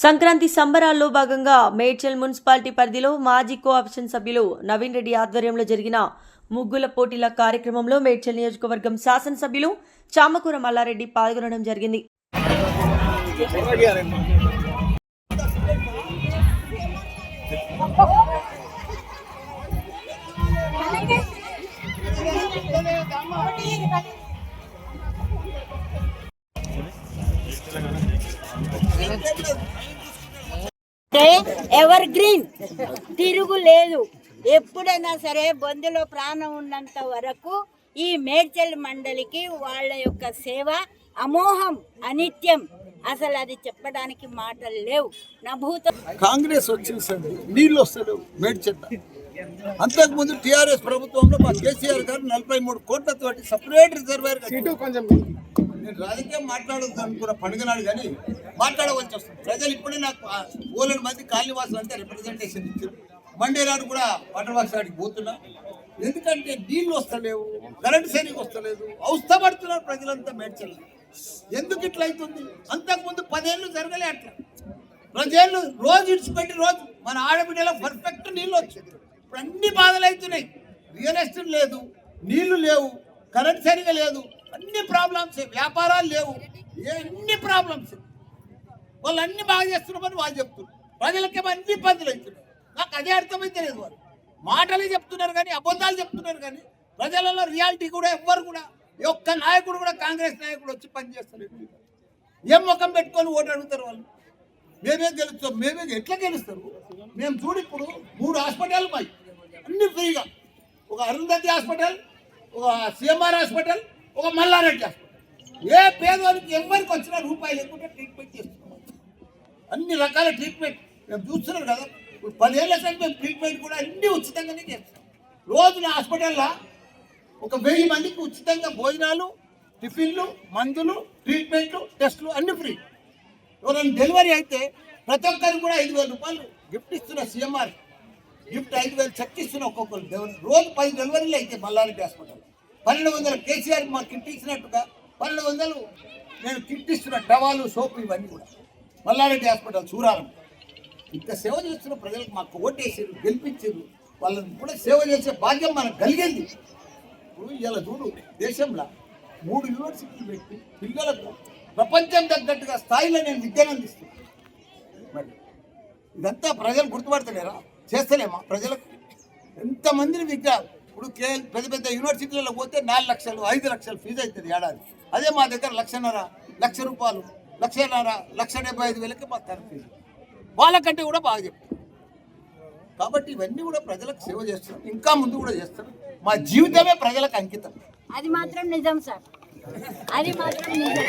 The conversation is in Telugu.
సంక్రాంతి సంబరాల్లో భాగంగా మేడ్చల్ మున్సిపాలిటీ పరిధిలో మాజీ కోఆప్షన్ సభ్యులు నవీన్ రెడ్డి ఆధ్వర్యంలో జరిగిన ముగ్గుల పోటీల కార్యక్రమంలో మేడ్చల్ నియోజకవర్గం శాసనసభ్యులు చామకూర మల్లారెడ్డి పాల్గొనడం జరిగింది. ఎవర్ గ్రీన్ తిరుగులేదు. ఎప్పుడైనా సరే బొందులో ప్రాణం ఉన్నంత వరకు ఈ మేడ్చల్ మండలికి వాళ్ళ యొక్క సేవ అమోహం, అనిత్యం. అసలు అది చెప్పడానికి మాటలు లేవు. నా భూత కాంగ్రెస్ వచ్చేసండి నీళ్ళు వస్తలేవు మేడ్చల్. అంతకుముందు టీఆర్ఎస్ ప్రభుత్వంలో మా కేసీఆర్ గారు 43 కోట్లతోటి సపరేట్ రిజర్వేర్ నేను రాజకీయం మాట్లాడొద్దు అనుకున్న పండుగ నాడు కానీ మాట్లాడవలసి వస్తుంది. ప్రజలు ఇప్పుడే నాకు ఓలని మంది కాలనీవాసులు అంతా రిప్రజెంటేషన్ ఇచ్చారు. మండే నాడు కూడా వాటర్ వర్క్స్ కాడికి పోతున్నా. ఎందుకంటే నీళ్ళు వస్తలేవు, కరెంటు సరిగ్గా వస్తలేదు, అవస్థపడుతున్నారు ప్రజలంతా మేడ్చల్. ఎందుకు ఇట్లా అవుతుంది? అంతకుముందు 10 ఏళ్ళు జరగలే అట్లా. ప్రజలు రోజు ఇడిచిపెట్టి రోజు మన ఆడబిడ్డలో పర్ఫెక్ట్ నీళ్ళు వచ్చేది. ఇప్పుడు అన్ని బాధలు అవుతున్నాయి. రియల్ ఎస్టేట్ లేదు, నీళ్లు లేవు, కరెంట్ సరిగా లేదు, అన్ని ప్రాబ్లమ్స్, వ్యాపారాలు లేవు, అన్ని ప్రాబ్లమ్స్. వాళ్ళు అన్ని బాగా చేస్తున్నామని వాళ్ళు చెప్తున్నారు. ప్రజలకేమో అన్ని ఇబ్బందులు అవుతున్నాయి. నాకు అదే అర్థమైతే లేదు. వాళ్ళు మాటలే చెప్తున్నారు కానీ అబద్ధాలు చెప్తున్నారు కానీ ప్రజలలో రియాలిటీ కూడా ఎవ్వరు కూడా ఒక్క నాయకుడు కూడా కాంగ్రెస్ నాయకుడు వచ్చి పనిచేస్తారు. ఏం ముఖం పెట్టుకొని ఓటు అడుగుతారు వాళ్ళు? మేమే గెలుస్తాం, మేమే ఎట్లా గెలుస్తారు? మేము చూడు ఇప్పుడు 3 హాస్పిటల్ పై అన్ని ఫ్రీగా, ఒక అరుంధతి హాస్పిటల్, ఒక సిఎంఆర్ హాస్పిటల్, ఒక మల్లారెడ్డి హాస్పిటల్. ఏ పేదవానికి ఎవరికి వచ్చినా రూపాయలు లేకుండా ట్రీట్మెంట్ చేస్తున్నాం. అన్ని రకాల ట్రీట్మెంట్ మేము చూస్తున్నారు కదా. ఇప్పుడు 10 ఏళ్ళ సార్ మేము ట్రీట్మెంట్ కూడా అన్ని ఉచితంగానే చేస్తాం. రోజున హాస్పిటల్లో ఒక 1000 మందికి ఉచితంగా భోజనాలు, టిఫిన్లు, మందులు, ట్రీట్మెంట్లు, టెస్టులు అన్ని ఫ్రీ. ఎవరైనా డెలివరీ అయితే ప్రతి ఒక్కరికి కూడా 5,000 రూపాయలు గిఫ్ట్ ఇస్తున్న సిఎంఆర్ గిఫ్ట్ 5,000 చెక్ ఇస్తున్న ఒక్కొక్కరు. రోజు 10 డెలివరీలు అయితే మల్లారెడ్డి హాస్పిటల్ 1200 కేసీఆర్ మా కిట్ ఇచ్చినట్టుగా 1200 నేను కిట్ ఇస్తున్న టవాలు, సోపు ఇవన్నీ కూడా మల్లారెడ్డి హాస్పిటల్ చూరాలం. ఇంత సేవ చేస్తున్న ప్రజలకు మాకు ఓటేసారు, గెలిపించారు. వాళ్ళని కూడా సేవ చేసే భాగ్యం మనకు కలిగింది. ఇప్పుడు ఇలా చూడు, దేశంలో 3 యూనివర్సిటీలు పెట్టి పిల్లలకు ప్రపంచం తగ్గట్టుగా స్థాయిలో నేను విద్యను అందిస్తున్నాను. మరి ఇదంతా ప్రజలు గుర్తుపడతలేరా? చేస్తలేమా? ప్రజలకు ఎంతమందిని విద్య ఇప్పుడు పెద్ద పెద్ద యూనివర్సిటీలలో పోతే 4 లక్షలు 5 లక్షలు ఫీజు అవుతుంది ఏడాది. అదే మా దగ్గర 1,50,000, 1,00,000 రూపాయలు, 1,50,000, 1,75,000కి మా తన ఫీజు. వాళ్ళకంటే కూడా బాగా చెప్తారు. కాబట్టి ఇవన్నీ కూడా ప్రజలకు సేవ చేస్తున్నాం, ఇంకా ముందు కూడా చేస్తాం. మా జీవితమే ప్రజలకు అంకితం. అది మాత్రం నిజం సార్, అది మాత్రం నిజం.